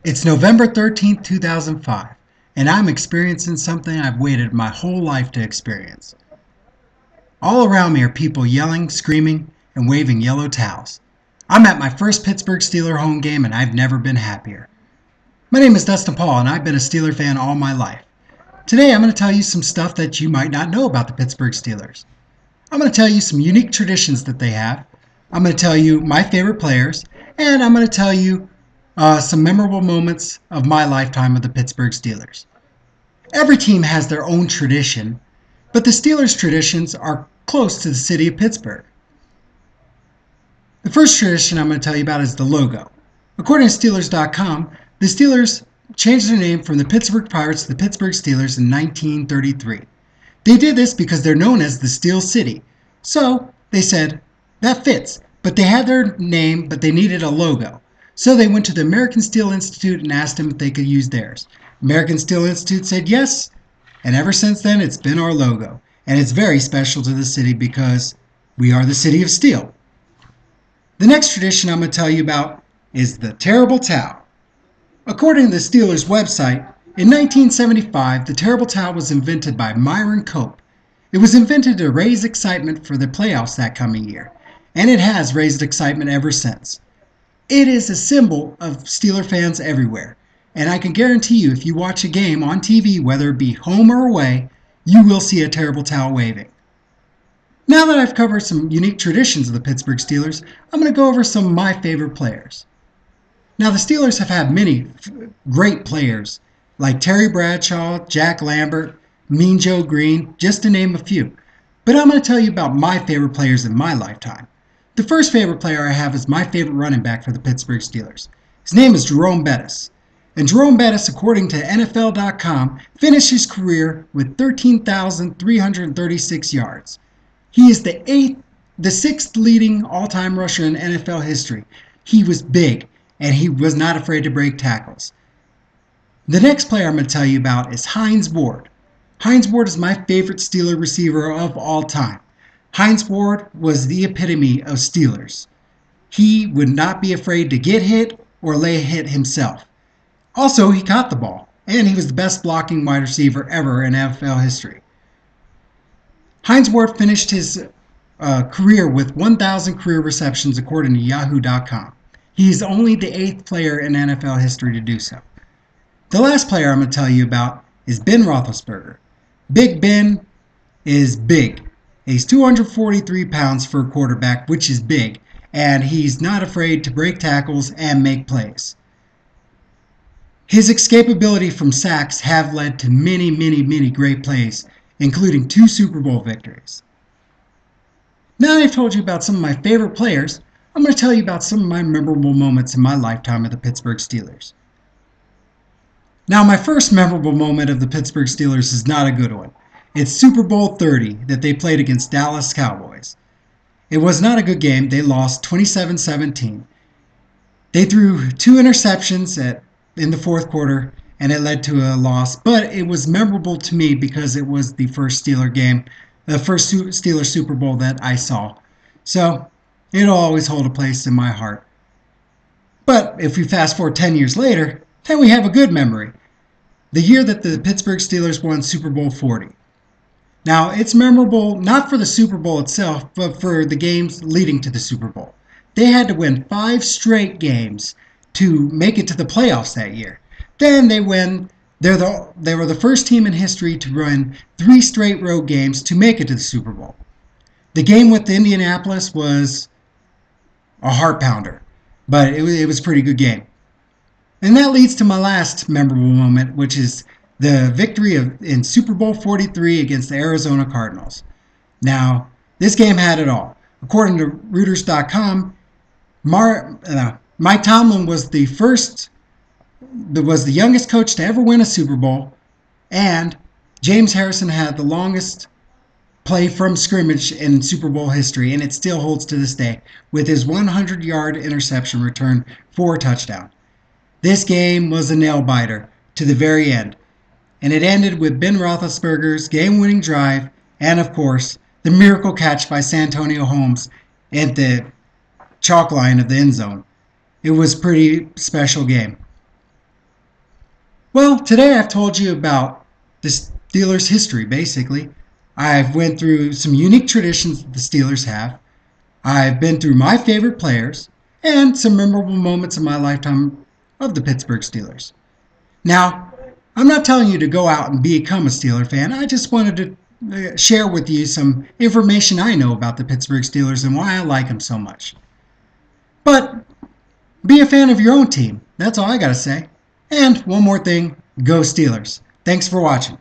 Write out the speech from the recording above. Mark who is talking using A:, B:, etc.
A: It's November 13th, 2005, and I'm experiencing something I've waited my whole life to experience. All around me are people yelling, screaming, and waving yellow towels. I'm at my first Pittsburgh Steelers home game, and I've never been happier. My name is Dustin Paul, and I've been a Steeler fan all my life. Today, I'm going to tell you some stuff that you might not know about the Pittsburgh Steelers. I'm going to tell you some unique traditions that they have. I'm going to tell you my favorite players, and I'm going to tell you some memorable moments of my lifetime of the Pittsburgh Steelers. Every team has their own tradition, but the Steelers' traditions are close to the city of Pittsburgh. The first tradition I'm going to tell you about is the logo. According to Steelers.com, the Steelers changed their name from the Pittsburgh Pirates to the Pittsburgh Steelers in 1933. They did this because they're known as the Steel City. So they said, that fits, but they had their name, but they needed a logo. So they went to the American Steel Institute and asked them if they could use theirs. American Steel Institute said yes, and ever since then it's been our logo. And it's very special to the city because we are the city of steel. The next tradition I'm going to tell you about is the Terrible Towel. According to the Steelers website, in 1975, the Terrible Towel was invented by Myron Cope. It was invented to raise excitement for the playoffs that coming year, and it has raised excitement ever since. It is a symbol of Steeler fans everywhere, and I can guarantee you if you watch a game on TV, whether it be home or away, you will see a Terrible Towel waving. Now that I've covered some unique traditions of the Pittsburgh Steelers, I'm going to go over some of my favorite players. Now the Steelers have had many great players like Terry Bradshaw, Jack Lambert, Mean Joe Green, just to name a few. But I'm going to tell you about my favorite players in my lifetime. The first favorite player I have is my favorite running back for the Pittsburgh Steelers. His name is Jerome Bettis. And Jerome Bettis, according to NFL.com, finished his career with 13,336 yards. He is the sixth leading all-time rusher in NFL history. He was big, and he was not afraid to break tackles. The next player I'm going to tell you about is Hines Ward. Hines Ward is my favorite Steeler receiver of all time. Hines Ward was the epitome of Steelers. He would not be afraid to get hit or lay a hit himself. Also, he caught the ball, and he was the best blocking wide receiver ever in NFL history. Hines Ward finished his career with 1,000 career receptions according to Yahoo.com. He is only the 8th player in NFL history to do so. The last player I'm going to tell you about is Ben Roethlisberger. Big Ben is big. He's 243 pounds for a quarterback, which is big, and he's not afraid to break tackles and make plays. His escapability from sacks have led to many great plays, including 2 Super Bowl victories. Now that I've told you about some of my favorite players, I'm going to tell you about some of my memorable moments in my lifetime of the Pittsburgh Steelers. Now, my first memorable moment of the Pittsburgh Steelers is not a good one. It's Super Bowl 30 that they played against Dallas Cowboys. It was not a good game. They lost 27-17. They threw 2 interceptions in the fourth quarter, and it led to a loss. But it was memorable to me because it was the first Steeler game, the first Steeler Super Bowl that I saw. So it'll always hold a place in my heart. But if we fast forward 10 years later, then we have a good memory. The year that the Pittsburgh Steelers won Super Bowl 40. Now, it's memorable not for the Super Bowl itself, but for the games leading to the Super Bowl. They had to win 5 straight games to make it to the playoffs that year. Then they were the first team in history to win 3 straight road games to make it to the Super Bowl. The game with Indianapolis was a heart pounder, but it was a pretty good game. And that leads to my last memorable moment, which is the victory in Super Bowl 43 against the Arizona Cardinals. Now, this game had it all. According to Reuters.com, Mike Tomlin was the youngest coach to ever win a Super Bowl, and James Harrison had the longest play from scrimmage in Super Bowl history, and it still holds to this day, with his 100-yard interception return for a touchdown. This game was a nail-biter to the very end, and it ended with Ben Roethlisberger's game-winning drive and, of course, the miracle catch by Santonio Holmes at the chalk line of the end zone. It was a pretty special game. Well, today I've told you about the Steelers' history, basically. I've went through some unique traditions that the Steelers have. I've been through my favorite players and some memorable moments in my lifetime of the Pittsburgh Steelers. Now, I'm not telling you to go out and become a Steeler fan. I just wanted to share with you some information I know about the Pittsburgh Steelers and why I like them so much. But be a fan of your own team. That's all I got to say. And one more thing, go Steelers. Thanks for watching.